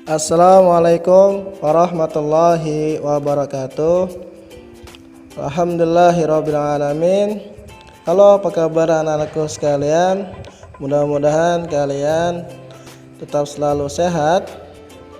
Assalamualaikum warahmatullahi wabarakatuh. Alhamdulillahirrabbilalamin. Halo, apa kabar anak-anakku sekalian? Mudah-mudahan kalian tetap selalu sehat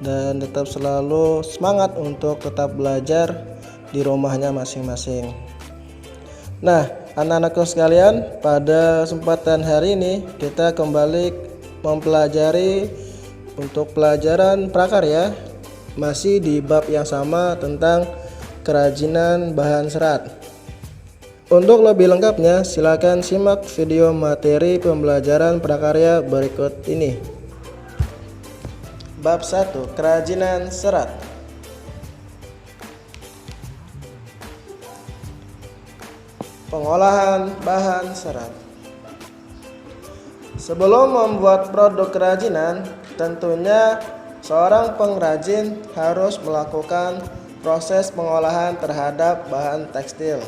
dan tetap selalu semangat untuk tetap belajar di rumahnya masing-masing. Nah, anak-anakku sekalian, pada kesempatan hari ini kita kembali mempelajari untuk pelajaran prakarya, masih di bab yang sama tentang kerajinan bahan serat. Untuk lebih lengkapnya, silakan simak video materi pembelajaran prakarya berikut ini. Bab 1, kerajinan serat. Pengolahan bahan serat. Sebelum membuat produk kerajinan, tentunya seorang pengrajin harus melakukan proses pengolahan terhadap bahan tekstil.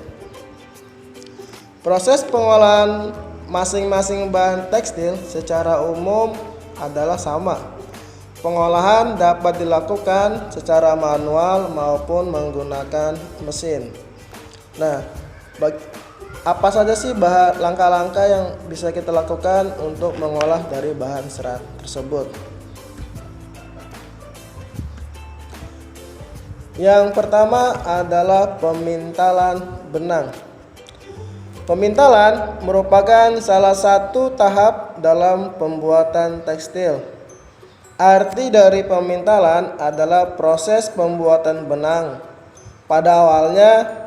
Proses pengolahan masing-masing bahan tekstil secara umum adalah sama. Pengolahan dapat dilakukan secara manual maupun menggunakan mesin. Nah, apa saja sih langkah-langkah yang bisa kita lakukan untuk mengolah dari bahan serat tersebut? Yang pertama adalah pemintalan benang. Pemintalan merupakan salah satu tahap dalam pembuatan tekstil. Arti dari pemintalan adalah proses pembuatan benang. Pada awalnya,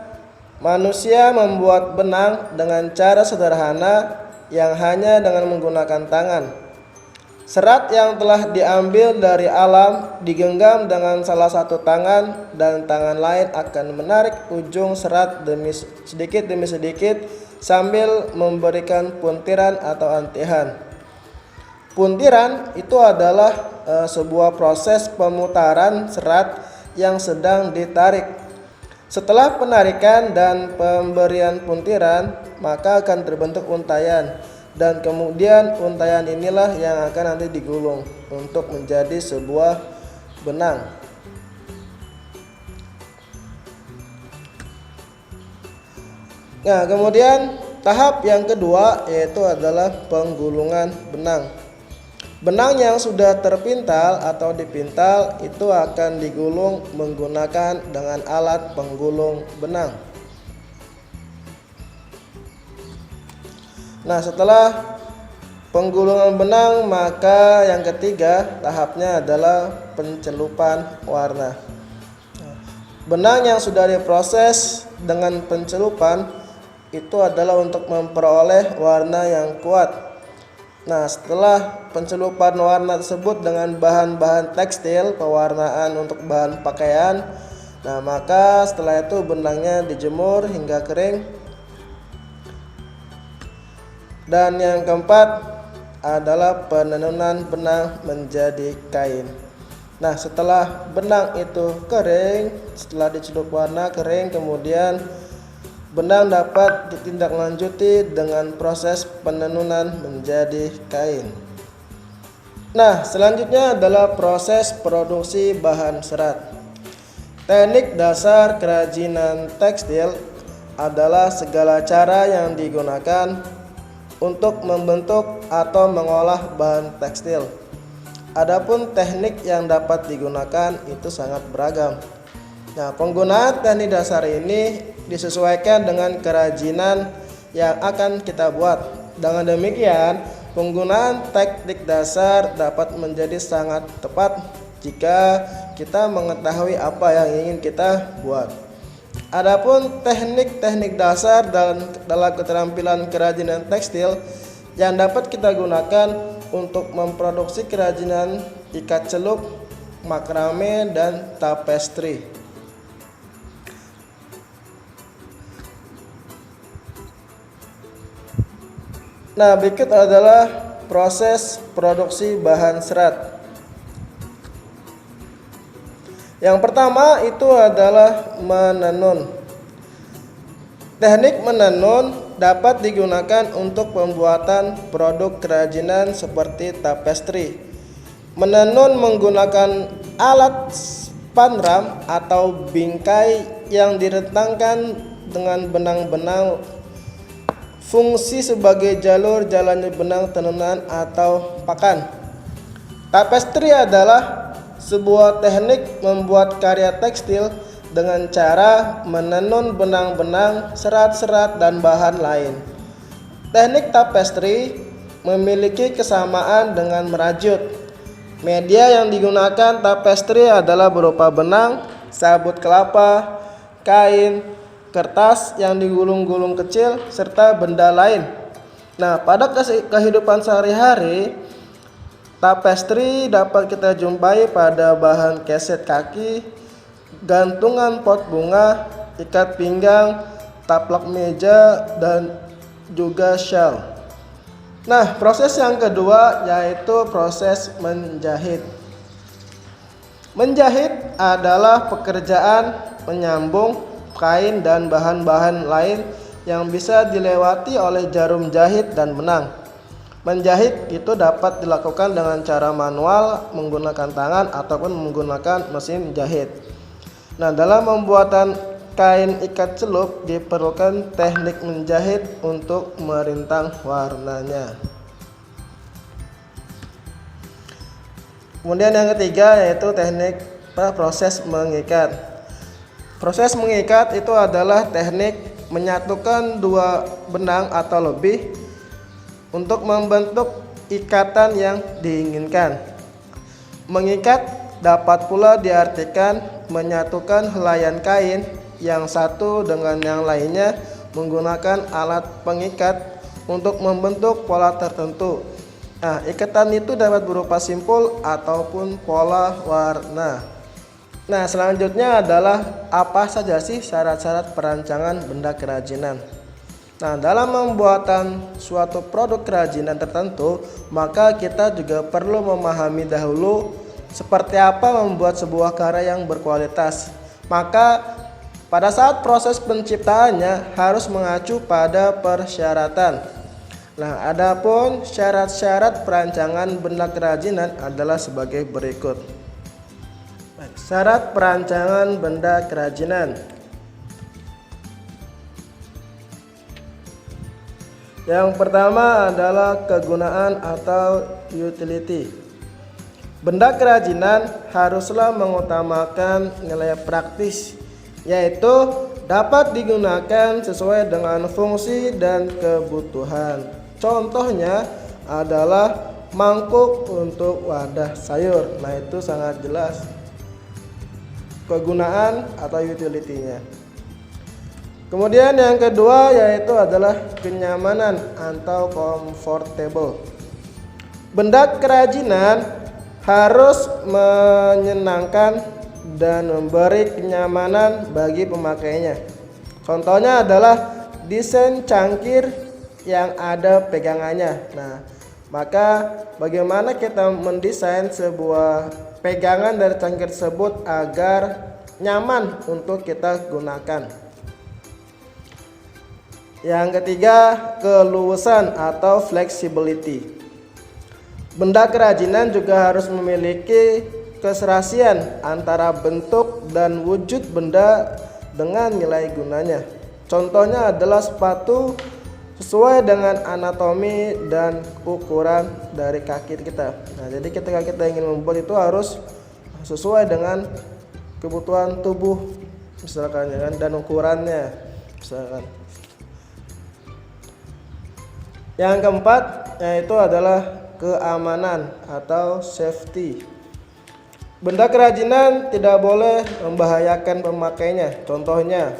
manusia membuat benang dengan cara sederhana yang hanya dengan menggunakan tangan. Serat yang telah diambil dari alam digenggam dengan salah satu tangan, dan tangan lain akan menarik ujung serat sedikit demi sedikit sambil memberikan puntiran atau antihan. Puntiran itu adalah sebuah proses pemutaran serat yang sedang ditarik. Setelah penarikan dan pemberian puntiran, maka akan terbentuk untayan, dan kemudian untayan inilah yang akan nanti digulung untuk menjadi sebuah benang. Nah, kemudian tahap yang kedua yaitu adalah penggulungan benang. Benang yang sudah terpintal atau dipintal itu akan digulung menggunakan dengan alat penggulung benang. Nah, setelah penggulungan benang, maka yang ketiga tahapnya adalah pencelupan warna. Benang yang sudah diproses dengan pencelupan itu adalah untuk memperoleh warna yang kuat. Nah, setelah pencelupan warna tersebut dengan bahan-bahan tekstil, pewarnaan untuk bahan pakaian, nah maka setelah itu benangnya dijemur hingga kering. Dan yang keempat adalah penenunan benang menjadi kain. Nah, setelah benang itu kering, setelah dicelup warna kering, kemudian benang dapat ditindaklanjuti dengan proses penenunan menjadi kain. Nah, selanjutnya adalah proses produksi bahan serat. Teknik dasar kerajinan tekstil adalah segala cara yang digunakan untuk membentuk atau mengolah bahan tekstil. Adapun teknik yang dapat digunakan itu sangat beragam. Nah, penggunaan teknik dasar ini disesuaikan dengan kerajinan yang akan kita buat. Dengan demikian, penggunaan teknik dasar dapat menjadi sangat tepat jika kita mengetahui apa yang ingin kita buat. Adapun teknik-teknik dasar dalam keterampilan kerajinan tekstil yang dapat kita gunakan untuk memproduksi kerajinan ikat celup, makrame, dan tapestri. Nah, berikut adalah proses produksi bahan serat. Yang pertama itu adalah menenun. Teknik menenun dapat digunakan untuk pembuatan produk kerajinan seperti tapestri. Menenun menggunakan alat spanram atau bingkai yang direntangkan dengan benang-benang fungsi sebagai jalur jalannya benang tenunan atau pakan. Tapestry adalah sebuah teknik membuat karya tekstil dengan cara menenun benang-benang, serat-serat, dan bahan lain. Teknik tapestry memiliki kesamaan dengan merajut. Media yang digunakan tapestry adalah berupa benang, sabut kelapa, kain, kertas yang digulung-gulung kecil, serta benda lain. Nah, pada kehidupan sehari-hari, tapestry dapat kita jumpai pada bahan keset kaki, gantungan pot bunga, ikat pinggang, taplak meja, dan juga shawl. Nah, proses yang kedua yaitu proses menjahit. Menjahit adalah pekerjaan menyambung kain dan bahan-bahan lain yang bisa dilewati oleh jarum jahit dan benang. Menjahit itu dapat dilakukan dengan cara manual, menggunakan tangan ataupun menggunakan mesin jahit. Nah, dalam pembuatan kain ikat celup diperlukan teknik menjahit untuk merintang warnanya. Kemudian yang ketiga yaitu teknik proses mengikat. Proses mengikat itu adalah teknik menyatukan dua benang atau lebih untuk membentuk ikatan yang diinginkan. Mengikat dapat pula diartikan menyatukan helaian kain yang satu dengan yang lainnya menggunakan alat pengikat untuk membentuk pola tertentu. Nah, ikatan itu dapat berupa simpul ataupun pola warna. Nah, selanjutnya adalah apa saja sih syarat-syarat perancangan benda kerajinan. Nah, dalam pembuatan suatu produk kerajinan tertentu, maka kita juga perlu memahami dahulu seperti apa membuat sebuah karya yang berkualitas. Maka pada saat proses penciptaannya harus mengacu pada persyaratan. Nah, adapun syarat-syarat perancangan benda kerajinan adalah sebagai berikut. Syarat perancangan benda kerajinan. Yang pertama adalah kegunaan atau utility. Benda kerajinan haruslah mengutamakan nilai praktis, yaitu dapat digunakan sesuai dengan fungsi dan kebutuhan. Contohnya adalah mangkuk untuk wadah sayur. Nah, itu sangat jelas kegunaan atau utility-nya. Kemudian yang kedua yaitu adalah kenyamanan atau comfortable. Benda kerajinan harus menyenangkan dan memberi kenyamanan bagi pemakainya. Contohnya adalah desain cangkir yang ada pegangannya. Nah, maka bagaimana kita mendesain sebuah pegangan dari cangkir tersebut agar nyaman untuk kita gunakan. Yang ketiga, keluasan atau flexibility. Benda kerajinan juga harus memiliki keserasian antara bentuk dan wujud benda dengan nilai gunanya. Contohnya adalah sepatu sesuai dengan anatomi dan ukuran dari kaki kita. Nah, jadi ketika kita ingin membuat itu harus sesuai dengan kebutuhan tubuh misalkan ya kan, dan ukurannya misalkan. Yang keempat yaitu adalah keamanan atau safety. Benda kerajinan tidak boleh membahayakan pemakainya. Contohnya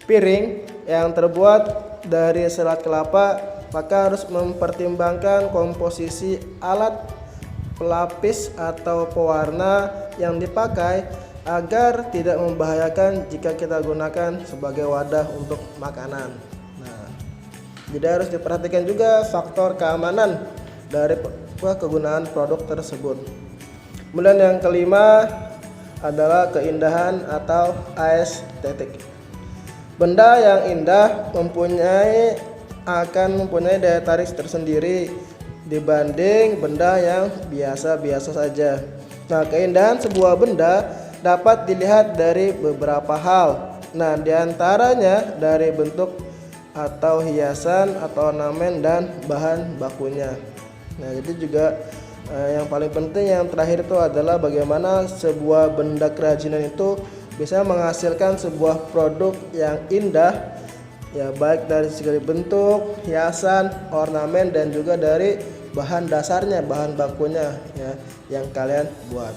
piring yang terbuat dari serat kelapa, maka harus mempertimbangkan komposisi alat pelapis atau pewarna yang dipakai agar tidak membahayakan jika kita gunakan sebagai wadah untuk makanan. Jadi harus diperhatikan juga faktor keamanan dari kegunaan produk tersebut. Kemudian yang kelima adalah keindahan atau estetik. Benda yang indah akan mempunyai daya tarik tersendiri dibanding benda yang biasa-biasa saja. Nah, keindahan sebuah benda dapat dilihat dari beberapa hal. Nah, diantaranya dari bentuk atau hiasan atau ornamen dan bahan bakunya. Nah, jadi juga yang paling penting yang terakhir itu adalah bagaimana sebuah benda kerajinan itu bisa menghasilkan sebuah produk yang indah, ya, baik dari segi bentuk, hiasan, ornamen, dan juga dari bahan dasarnya, bahan bakunya, ya, yang kalian buat.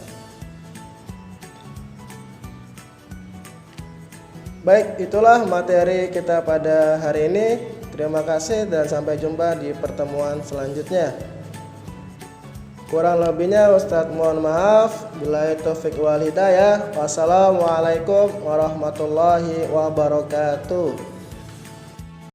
Baik, itulah materi kita pada hari ini. Terima kasih dan sampai jumpa di pertemuan selanjutnya. Kurang lebihnya Ustadz mohon maaf. Billahi taufik wal hidayah. Wassalamualaikum warahmatullahi wabarakatuh.